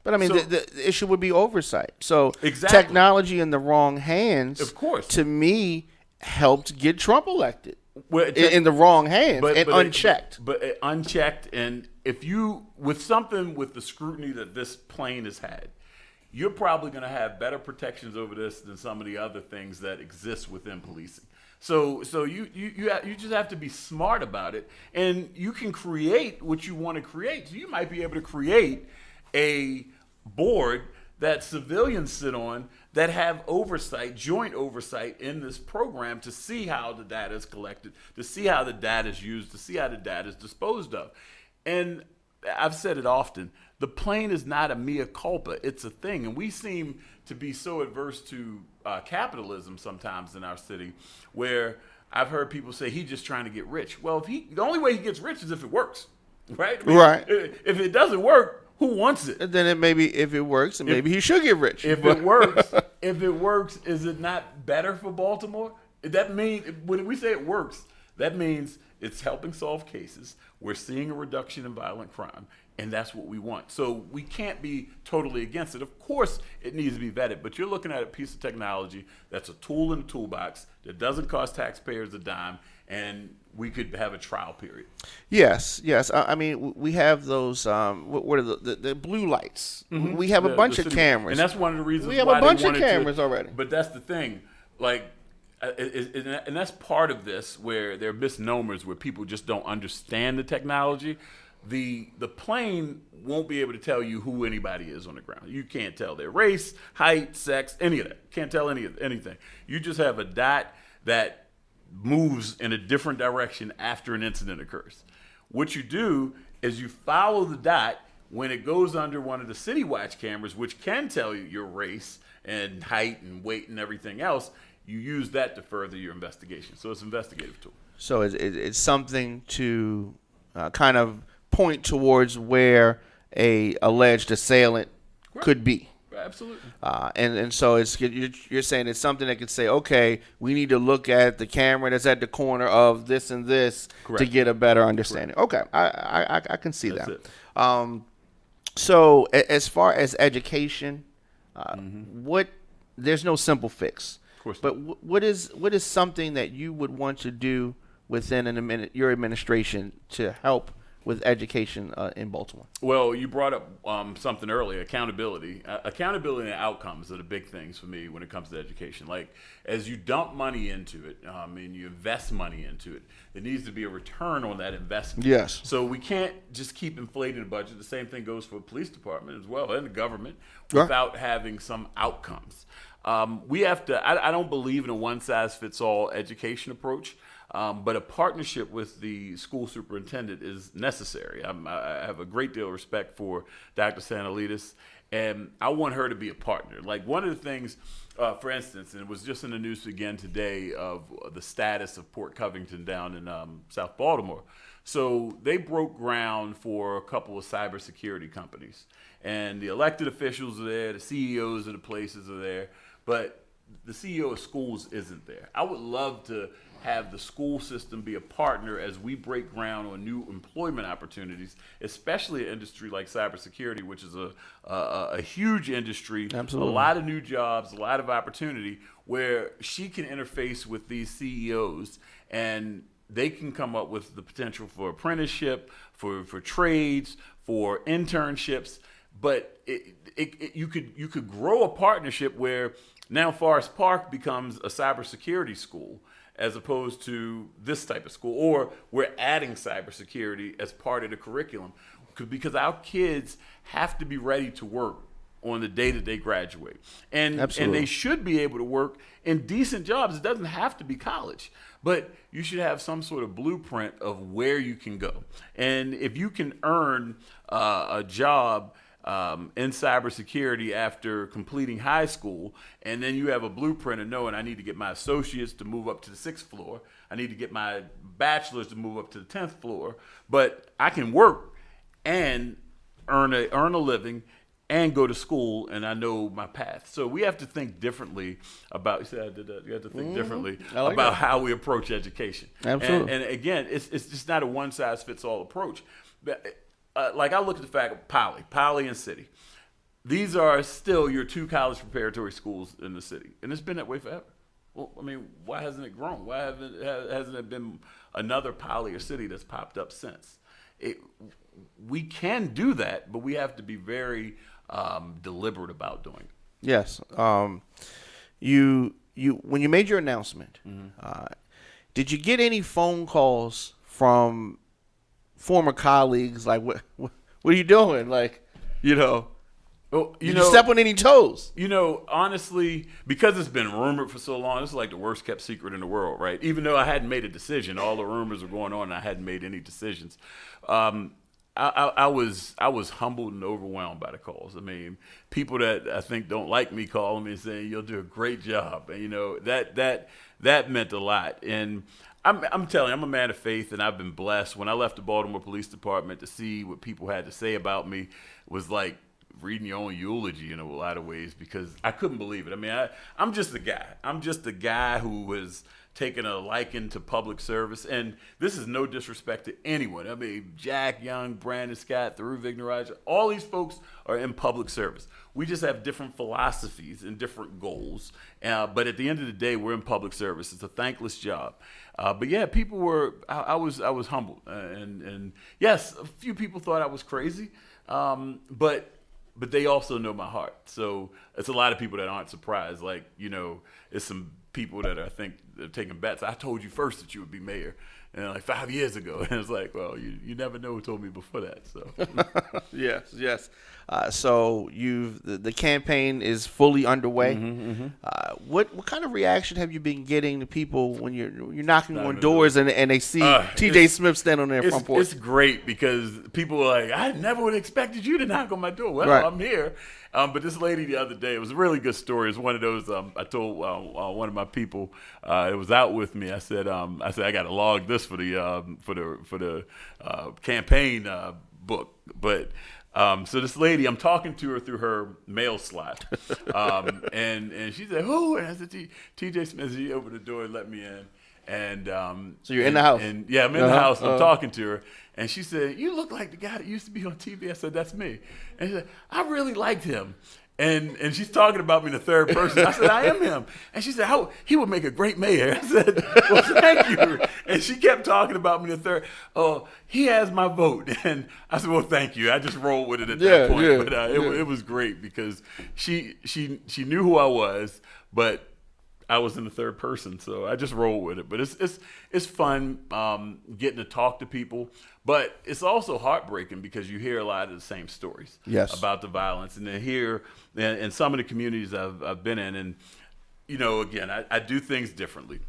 Speaker 1: But I mean, the issue would be oversight. So
Speaker 2: Exactly.
Speaker 1: Technology in the wrong hands,
Speaker 2: Of course.
Speaker 1: to me, helped get Trump elected.
Speaker 2: Well,
Speaker 1: In the wrong hands and unchecked.
Speaker 2: But unchecked, and if you, with something with the scrutiny that this plane has had, you're probably going to have better protections over this than some of the other things that exist within policing. So you just have to be smart about it, and you can create what you want to create. So you might be able to create a board that civilians sit on that have oversight, joint oversight in this program to see how the data is collected, to see how the data is used, to see how the data is disposed of. And I've said it often, the plane is not a mea culpa, it's a thing. And we seem to be so adverse to capitalism sometimes in our city, where I've heard people say he's just trying to get rich. Well, the only way he gets rich is if it works, right? I mean,
Speaker 1: Right.
Speaker 2: If it doesn't work, who wants it?
Speaker 1: And then if it works, and maybe he should get rich.
Speaker 2: If it works, is it not better for Baltimore? That means when we say it works, That means it's helping solve cases. We're seeing a reduction in violent crime, and that's what we want. So we can't be totally against it. Of course, it needs to be vetted, but you're looking at a piece of technology that's a tool in the toolbox that doesn't cost taxpayers a dime, and we could have a trial period.
Speaker 1: Yes. I mean, we have those. What are the blue lights? We have a bunch of cameras,
Speaker 2: and that's one of the reasons
Speaker 1: we have
Speaker 2: why
Speaker 1: a bunch
Speaker 2: they
Speaker 1: of
Speaker 2: wanted
Speaker 1: cameras
Speaker 2: to,
Speaker 1: already.
Speaker 2: But that's the thing, like, and that's part of this where there are misnomers where people just don't understand the technology. The plane won't be able to tell you who anybody is on the ground. You can't tell their race, height, sex, any of that. Can't tell anything. You just have a dot that moves in a different direction after an incident occurs. What you do is you follow the dot when it goes under one of the city watch cameras, which can tell you your race and height and weight and everything else. You use that to further your investigation. So it's an investigative tool. So
Speaker 1: it's something to kind of point towards where a alleged assailant could be.
Speaker 2: Absolutely.
Speaker 1: And so you're saying it's something that could say, okay, we need to look at the camera that's at the corner of this and this to get a better understanding. Okay, I can see
Speaker 2: that's
Speaker 1: that.
Speaker 2: It.
Speaker 1: So as far as education, there's no simple fix.
Speaker 2: Of course.
Speaker 1: But what is something that you would want to do within your administration to help with education in Baltimore?
Speaker 2: Well, you brought up something earlier, accountability. Accountability and outcomes are the big things for me when it comes to education. Like, as you dump money into it and you invest money into it, there needs to be a return on that investment.
Speaker 1: Yes.
Speaker 2: So we can't just keep inflating the budget. The same thing goes for the police department as well, and the government, without having some outcomes. We have to, I don't believe in a one-size-fits-all education approach. But a partnership with the school superintendent is necessary. I have a great deal of respect for Dr. Santelides, and I want her to be a partner. Like, one of the things, for instance, and it was just in the news again today, of the status of Port Covington down in South Baltimore. So they broke ground for a couple of cybersecurity companies, and the elected officials are there, the CEOs of the places are there, but the CEO of schools isn't there. I would love to have the school system be a partner as we break ground on new employment opportunities, especially an industry like cybersecurity, which is a huge industry.
Speaker 1: Absolutely.
Speaker 2: A lot of new jobs, a lot of opportunity, where she can interface with these CEOs and they can come up with the potential for apprenticeship, for trades, for internships. But you could grow a partnership where now Forest Park becomes a cybersecurity school, as opposed to this type of school, or we're adding cybersecurity as part of the curriculum, because our kids have to be ready to work on the day that they graduate, and they should be able to work in decent jobs. It doesn't have to be college, but you should have some sort of blueprint of where you can go, and if you can earn a job in cybersecurity after completing high school, and then you have a blueprint of knowing I need to get my associates to move up to the 6th floor, I need to get my bachelor's to move up to the 10th floor, but I can work and earn a living and go to school, and I know my path. So we have to think differently about. You said I did that. You have to think differently about how we approach education.
Speaker 1: Absolutely.
Speaker 2: And again, it's just not a one size fits all approach. But like, I look at the fact of Poly and City. These are still your two college preparatory schools in the city, and it's been that way forever. Well, I mean, why hasn't it grown? Why hasn't it been another Poly or City that's popped up since? We can do that, but we have to be very deliberate about doing it.
Speaker 1: Yes. You when you made your announcement, did you get any phone calls from former colleagues like, what are you doing? Like,
Speaker 2: Well,
Speaker 1: did you step on any toes?
Speaker 2: Honestly, because it's been rumored for so long, it's like the worst kept secret in the world, right? Even though I hadn't made a decision, all the rumors were going on, and I hadn't made any decisions. I was humbled and overwhelmed by the calls. I mean, people that I think don't like me calling me and saying you'll do a great job, and that meant a lot. And I'm telling you, I'm a man of faith, and I've been blessed. When I left the Baltimore Police Department, to see what people had to say about me was like reading your own eulogy in a lot of ways because I couldn't believe it. I mean, I'm just a guy. I'm just a guy who was taking a liking to public service. And this is no disrespect to anyone. I mean, Jack Young, Brandon Scott, Thuroo Vigneraj, all these folks are in public service. We just have different philosophies and different goals. But at the end of the day, we're in public service. It's a thankless job. But yeah, people were, I was humbled. And yes, a few people thought I was crazy. But they also know my heart. So it's a lot of people that aren't surprised. Like, it's some people that I think are taking bets. I told you first that you would be mayor, and like 5 years ago. And it's like, well, you never know who told me before that. So
Speaker 1: yes. So the campaign is fully underway. What kind of reaction have you been getting to people when you're knocking on doors and they see T.J. Smith stand on their front porch?
Speaker 2: It's great because people are like, I never would have expected you to knock on my door. Well,
Speaker 1: right.
Speaker 2: I'm here. But this lady the other day, it was a really good story. It's one of those. I told one of my people that was out with me. I said I got to log this for the campaign book. But so this lady, I'm talking to her through her mail slot, and she said, "Who?" And I said, "T.J. Smith." She opened the door and let me in. And
Speaker 1: so you're in the house.
Speaker 2: And yeah, I'm in the house. I'm talking to her. And she said, "You look like the guy that used to be on TV." I said, "That's me." And she said, "I really liked him." And she's talking about me in the third person. I said, "I am him." And she said, "How he would make a great mayor." I said, "Well, thank you." And she kept talking about me in the third. "Oh, he has my vote." And I said, "Well, thank you." I just rolled with it at that point.
Speaker 1: Yeah,
Speaker 2: but it was great because she knew who I was, but I was in the third person, so I just roll with it. But it's fun getting to talk to people, but it's also heartbreaking because you hear a lot of the same stories about the violence, and then here in some of the communities I've been in, and again, I do things differently.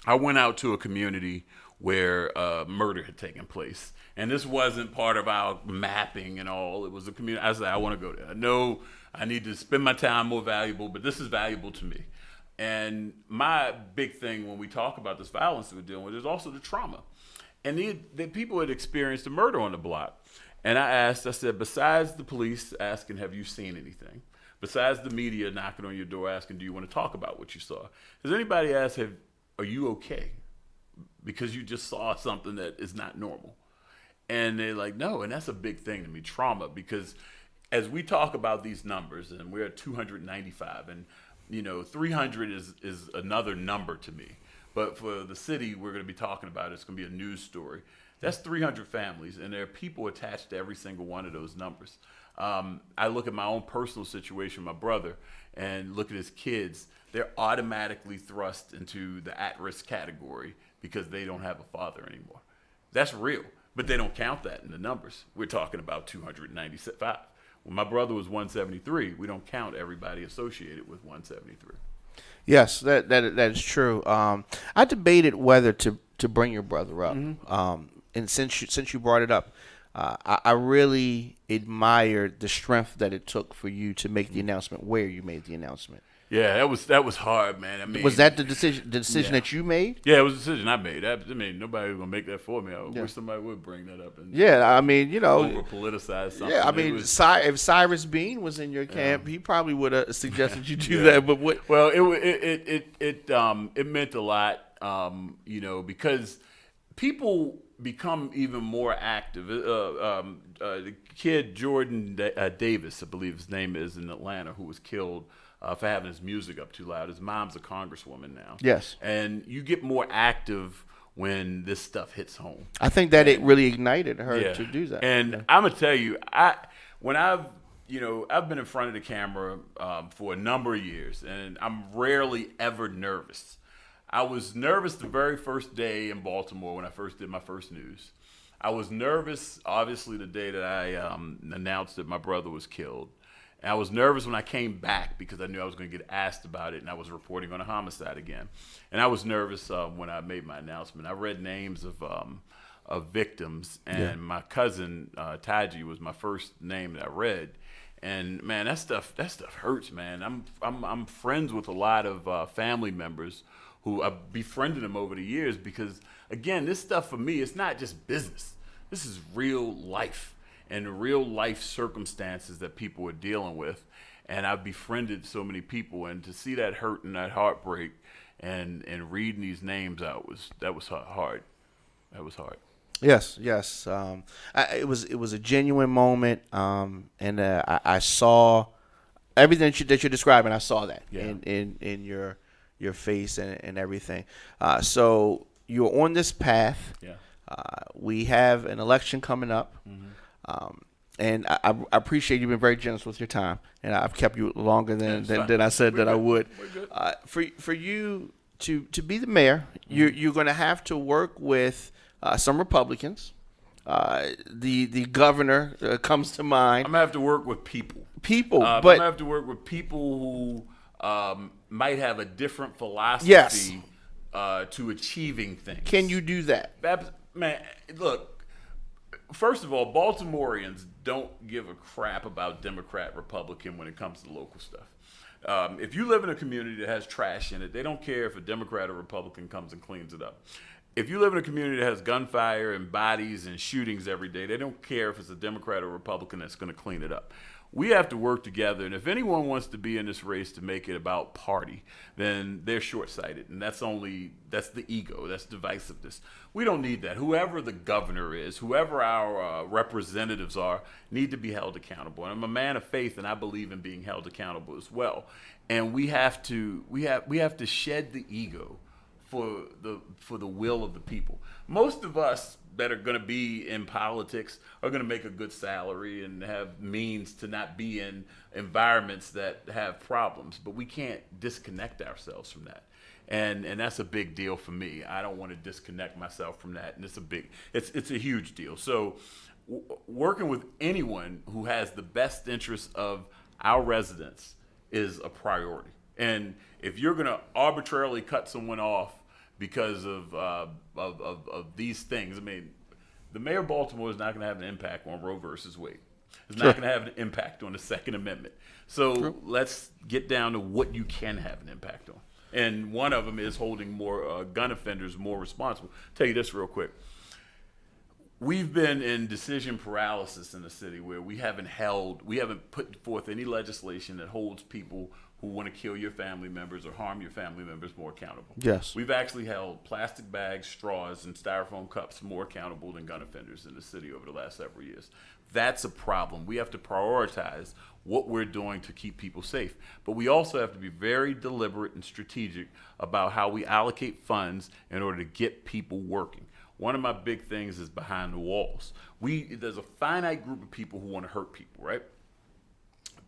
Speaker 2: I went out to a community where murder had taken place, and this wasn't part of our mapping and all. It was a community. I said, I want to go there. I know I need to spend my time more valuable, but this is valuable to me. And my big thing when we talk about this violence that we're dealing with is also the trauma. And the people had experienced a murder on the block. And I said, besides the police asking, have you seen anything? Besides the media knocking on your door asking, do you want to talk about what you saw? Has anybody asked, are you okay? Because you just saw something that is not normal. And they're like, no. And that's a big thing to me, trauma. Because as we talk about these numbers, and we're at 295, and 300 is another number to me. But for the city we're going to be talking about, it's going to be a news story. That's 300 families, and there are people attached to every single one of those numbers. I look at my own personal situation, my brother, and look at his kids. They're automatically thrust into the at-risk category because they don't have a father anymore. That's real, but they don't count that in the numbers. We're talking about 295. When my brother was 173, we don't count everybody associated with 173.
Speaker 1: Yes, that is true. I debated whether to bring your brother up, and since you brought it up, I really admired the strength that it took for you to make the announcement where you made the announcement.
Speaker 2: Yeah, that was hard, man. I mean,
Speaker 1: was that the decision that you made?
Speaker 2: Yeah, it was a decision I made. I mean, nobody was gonna make that for me. I wish somebody would bring that up. And
Speaker 1: I mean,
Speaker 2: over politicize something.
Speaker 1: Yeah, I mean, if Cyrus Bean was in your camp, he probably would have suggested you do that. But what?
Speaker 2: Well, it meant a lot, because people become even more active. The kid Jordan Davis, I believe his name is, in Atlanta, who was killed for having his music up too loud. His mom's a congresswoman now. Yes. And you get more active when this stuff hits home.
Speaker 1: I think that it really ignited her to do that.
Speaker 2: And I'm going to tell you, I've been in front of the camera for a number of years, and I'm rarely ever nervous. I was nervous the very first day in Baltimore when I first did my first news. I was nervous, obviously, the day that I announced that my brother was killed. And I was nervous when I came back because I knew I was going to get asked about it, and I was reporting on a homicide again. And I was nervous when I made my announcement. I read names of victims, and my cousin Taji was my first name that I read. And man, that stuff hurts, man. I'm friends with a lot of family members who I've befriended them over the years because, again, this stuff for me, it's not just business. This is real life. and real life circumstances that people are dealing with. And I've befriended so many people, and to see that hurt and that heartbreak and reading these names out was hard. That was hard.
Speaker 1: Yes. It was a genuine moment, and I saw everything that you're describing. I saw that in your face and everything. So you're on this path.
Speaker 2: Yeah.
Speaker 1: We have an election coming up. And I appreciate you've been very generous with your time, and I've kept you longer than I said that I would. For you to be the mayor, you're going to have to work with some Republicans. The governor comes to mind.
Speaker 2: I'm gonna have to work with people.
Speaker 1: But
Speaker 2: I'm gonna have to work with people who might have a different philosophy.
Speaker 1: Yes.
Speaker 2: To achieving things.
Speaker 1: Can you do that?
Speaker 2: Man, look. First of all, Baltimoreans don't give a crap about Democrat, Republican when it comes to local stuff. If you live in a community that has trash in it, they don't care if a Democrat or Republican comes and cleans it up. If you live in a community that has gunfire and bodies and shootings every day, they don't care if it's a Democrat or Republican that's going to clean it up. We have to work together, and if anyone wants to be in this race to make it about party, then they're short-sighted, and that's the ego, that's divisiveness. We don't need that. Whoever the governor is, whoever our representatives are, need to be held accountable. And I'm a man of faith, and I believe in being held accountable as well. And we have to shed the ego for the will of the people. Most of us that are going to be in politics are going to make a good salary and have means to not be in environments that have problems, but we can't disconnect ourselves from that. And that's a big deal for me. I don't want to disconnect myself from that, and it's a huge deal. So working with anyone who has the best interests of our residents is a priority. And if you're going to arbitrarily cut someone off because of these things, I mean, the mayor of Baltimore is not going to have an impact on Roe versus Wade. It's not going to have an impact on the Second Amendment. So let's get down to what you can have an impact on. And one of them is holding more gun offenders more responsible. I'll tell you this real quick. We've been in decision paralysis in the city where we haven't put forth any legislation that holds people who want to kill your family members or harm your family members more accountable.
Speaker 1: Yes.
Speaker 2: We've actually held plastic bags, straws, and styrofoam cups more accountable than gun offenders in the city over the last several years. That's a problem. We have to prioritize what we're doing to keep people safe. But we also have to be very deliberate and strategic about how we allocate funds in order to get people working. One of my big things is behind the walls. There's a finite group of people who want to hurt people, right?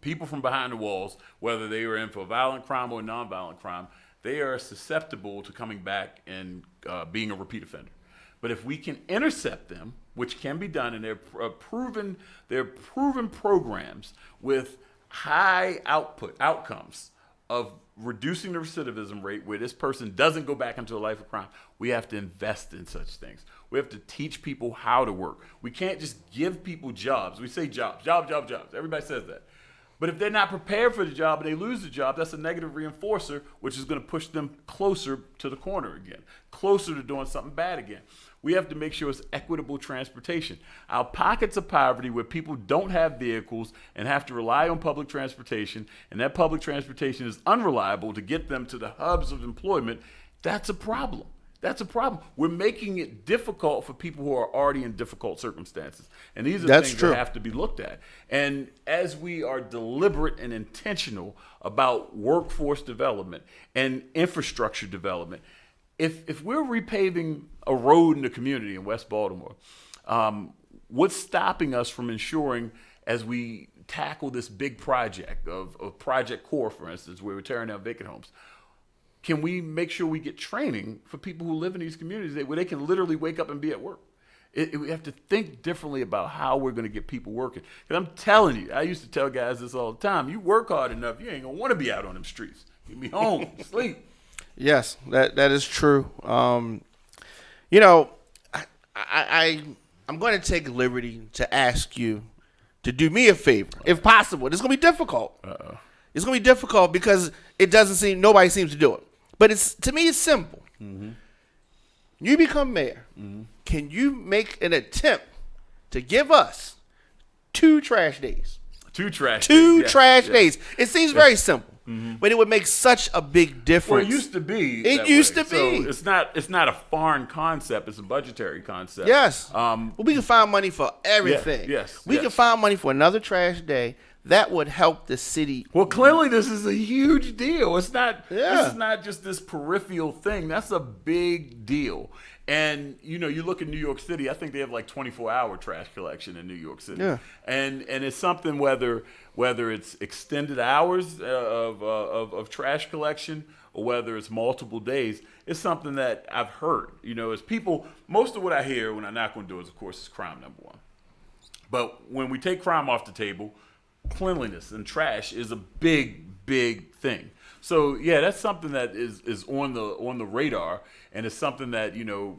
Speaker 2: People from behind the walls, whether they were in for violent crime or nonviolent crime, they are susceptible to coming back and being a repeat offender. But if we can intercept them, which can be done, and they're proven programs with high outcomes of reducing the recidivism rate where this person doesn't go back into a life of crime, we have to invest in such things. We have to teach people how to work. We can't just give people jobs. We say jobs. Everybody says that. But if they're not prepared for the job and they lose the job, that's a negative reinforcer, which is going to push them closer to the corner again, closer to doing something bad again. We have to make sure it's equitable transportation. Our pockets of poverty where people don't have vehicles and have to rely on public transportation, and that public transportation is unreliable to get them to the hubs of employment, that's a problem. That's a problem. We're making it difficult for people who are already in difficult circumstances. And these are things that have to be looked at. And as we are deliberate and intentional about workforce development and infrastructure development, if we're repaving a road in the community in West Baltimore, what's stopping us from ensuring, as we tackle this big project of Project Core, for instance, where we're tearing down vacant homes, can we make sure we get training for people who live in these communities where they can literally wake up and be at work? We have to think differently about how we're going to get people working. Because I'm telling you, I used to tell guys this all the time, you work hard enough, you ain't going to want to be out on them streets. You can be home, sleep.
Speaker 1: Yes, that is true. I'm going to take liberty to ask you to do me a favor, if possible. It's going to be difficult. It's going to be difficult because nobody seems to do it. But to me, it's simple. Mm-hmm. You become mayor. Mm-hmm. Can you make an attempt to give us 2 trash days.
Speaker 2: 2 trash
Speaker 1: Two
Speaker 2: days. Yes,
Speaker 1: trash
Speaker 2: yes.
Speaker 1: days. It seems very simple, but it would make such a big difference.
Speaker 2: Well, it used to be.
Speaker 1: It
Speaker 2: that
Speaker 1: used
Speaker 2: way.
Speaker 1: to be.
Speaker 2: So it's not a foreign concept. It's a budgetary concept.
Speaker 1: Yes. Well, we can find money for everything.
Speaker 2: yes,
Speaker 1: We
Speaker 2: yes.
Speaker 1: can find money for another trash day. That would help the city.
Speaker 2: Well, cleanliness is a huge deal. It's not.
Speaker 1: Yeah.
Speaker 2: This is not just this peripheral thing. That's a big deal. And you look at New York City. I think they have like 24-hour trash collection in New York City.
Speaker 1: Yeah.
Speaker 2: And it's something whether it's extended hours of trash collection or whether it's multiple days. It's something that I've heard. As people, most of what I hear when I knock on doors, of course, is crime, number one. But when we take crime off the table, cleanliness and trash is a big, big thing. So yeah, that's something that is on the radar, and it's something that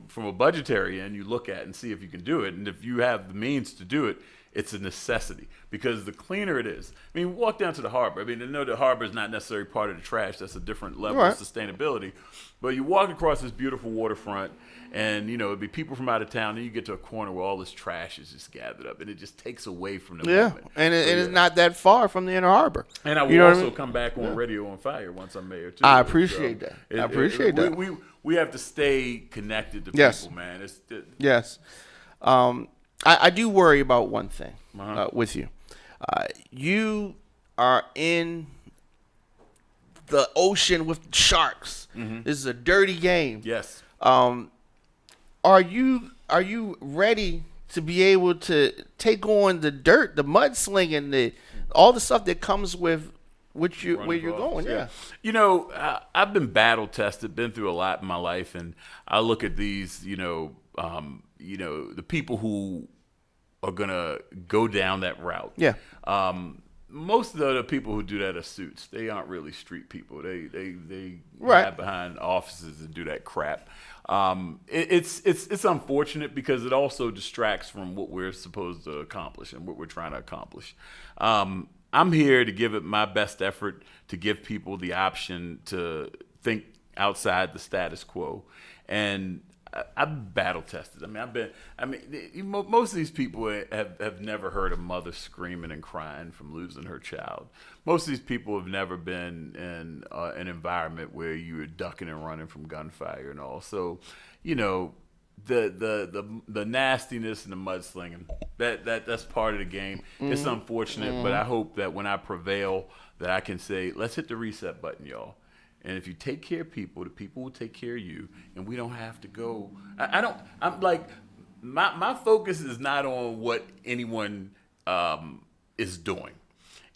Speaker 2: from a budgetary end you look at and see if you can do it, and if you have the means to do it, it's a necessity because the cleaner it is. I mean, walk down to the harbor. I mean, I know the harbor is not necessarily part of the trash. That's a different level of sustainability. But you walk across this beautiful waterfront, and it'd be people from out of town. Then you get to a corner where all this trash is just gathered up, and it just takes away from the moment.
Speaker 1: And it's not that far from the inner harbor.
Speaker 2: And I will also come back on Radio on Fire once I'm mayor too.
Speaker 1: I appreciate that. I appreciate that.
Speaker 2: We have to stay connected to
Speaker 1: Yes.
Speaker 2: people, man.
Speaker 1: Yes. I do worry about one thing with you. You are in the ocean with sharks. This is a dirty game.
Speaker 2: Yes.
Speaker 1: Are you ready to be able to take on the dirt, the mudslinging, all the stuff that comes with where you're going? Yeah.
Speaker 2: I've been battle tested, been through a lot in my life, and I look at these, the people who are gonna go down that route.
Speaker 1: Yeah.
Speaker 2: Most of the people who do that are suits. They aren't really street people. They
Speaker 1: Right.
Speaker 2: hide behind offices and do that crap. It's unfortunate because it also distracts from what we're supposed to accomplish and what we're trying to accomplish. I'm here to give it my best effort to give people the option to think outside the status quo, and I've battle tested. Most of these people have never heard a mother screaming and crying from losing her child. Most of these people have never been in an environment where you're ducking and running from gunfire and all. So, the nastiness and the mudslinging, that's part of the game. It's unfortunate, but I hope that when I prevail, that I can say, let's hit the reset button, y'all. And if you take care of people, the people will take care of you, and we don't have to go. My focus is not on what anyone is doing.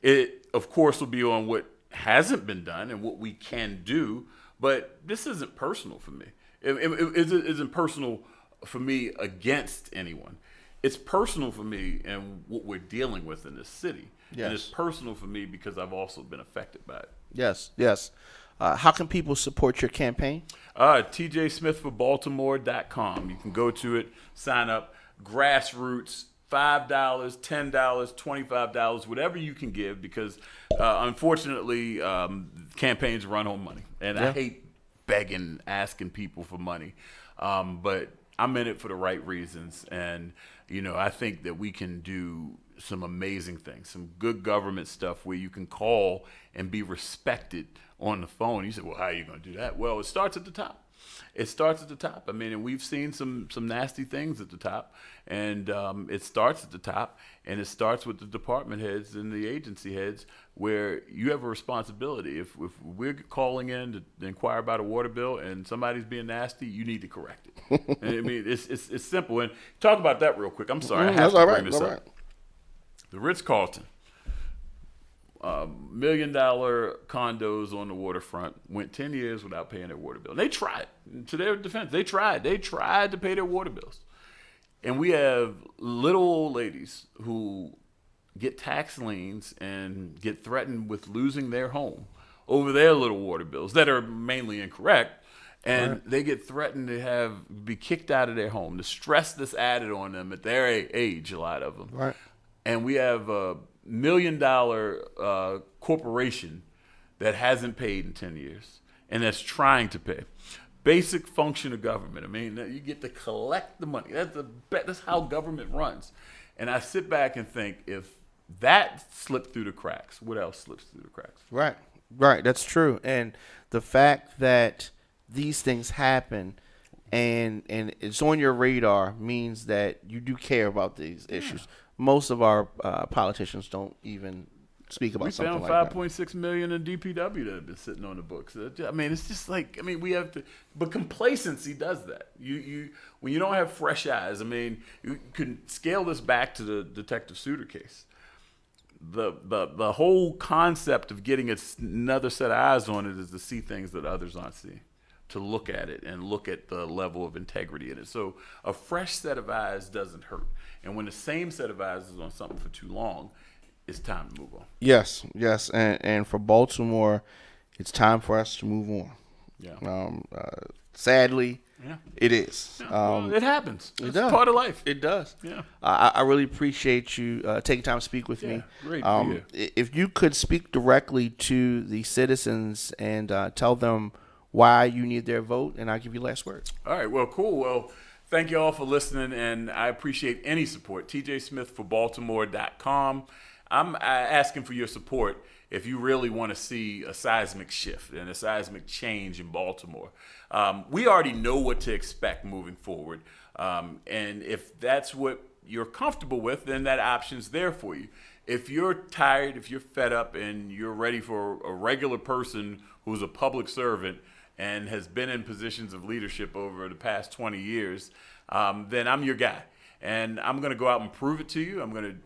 Speaker 2: It, of course, will be on what hasn't been done and what we can do, but this isn't personal for me. It isn't personal for me against anyone. It's personal for me and what we're dealing with in this city.
Speaker 1: Yes.
Speaker 2: And it's personal for me because I've also been affected by it.
Speaker 1: Yes. How can people support your campaign?
Speaker 2: TJSmithforBaltimore.com. You can go to it, sign up. Grassroots, $5, $10, $25, whatever you can give, because unfortunately, campaigns run on money. And I hate begging, asking people for money. But I'm in it for the right reasons. And, I think that we can do some amazing things, some good government stuff where you can call and be respected on the phone. You say, well, how are you going to do that? Well, it starts at the top. And we've seen some nasty things at the top, and it starts at the top, and it starts with the department heads and the agency heads, where you have a responsibility. If we're calling in to inquire about a water bill and somebody's being nasty, you need to correct it. And, it's simple. And talk about that real quick. I'm sorry, I have to bring this up. Right. The Ritz-Carlton. $1 million condos on the waterfront went 10 years without paying their water bill. They tried. To their defense, they tried to pay their water bills. And we have little old ladies who get tax liens and get threatened with losing their home over their little water bills that are mainly incorrect. And they get threatened to be kicked out of their home. The stress that's added on them at their age, a lot of them.
Speaker 1: Right.
Speaker 2: And we have $1 million corporation that hasn't paid in 10 years and that's trying to pay. Basic function of government. You get to collect the money. That's how government runs. And I sit back and think, if that slipped through the cracks, what else slips through the cracks?
Speaker 1: Right. That's true. And the fact that these things happen and it's on your radar means that you do care about these issues. Most of our politicians don't even speak about something like that.
Speaker 2: We found $5.6 million in DPW that have been sitting on the books. I mean, it's just like, I mean, we have to, but complacency does that. You when you don't have fresh eyes, I mean, you can scale this back to the Detective Suiter case. The whole concept of getting another set of eyes on it is to see things that others aren't seeing, to look at it and look at the level of integrity in it. So a fresh set of eyes doesn't hurt. And when the same set of eyes is on something for too long, it's time to move on.
Speaker 1: Yes, and for Baltimore, it's time for us to move on.
Speaker 2: Yeah.
Speaker 1: Sadly, it is.
Speaker 2: Yeah. Well, it happens. It's part of life.
Speaker 1: It does.
Speaker 2: Yeah.
Speaker 1: I really appreciate you taking time to speak with me.
Speaker 2: Great.
Speaker 1: If you could speak directly to the citizens and tell them why you need their vote, and I'll give you last words.
Speaker 2: All right. Well, cool. Well, thank you all for listening, and I appreciate any support. TJSmithforbaltimore.com. I'm asking for your support if you really want to see a seismic shift and a seismic change in Baltimore. We already know what to expect moving forward. And if that's what you're comfortable with, then that option's there for you. If you're tired, if you're fed up, and you're ready for a regular person who's a public servant and has been in positions of leadership over the past 20 years, then I'm your guy. And I'm going to go out and prove it to you.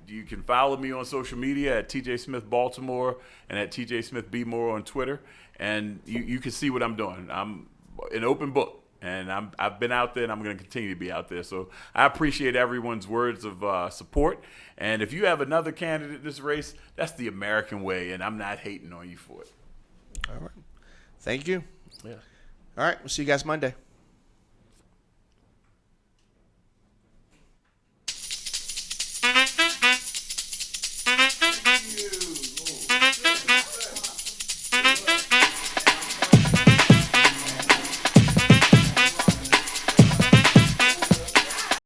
Speaker 2: You can follow me on social media at TJ Smith Baltimore and at TJ Smith B More on Twitter. And you can see what I'm doing. I'm an open book. And I've been out there, and I'm going to continue to be out there. So I appreciate everyone's words of support. And if you have another candidate in this race, that's the American way, and I'm not hating on you for it.
Speaker 1: All right. Thank you.
Speaker 2: Yeah.
Speaker 1: All right. We'll see you guys Monday.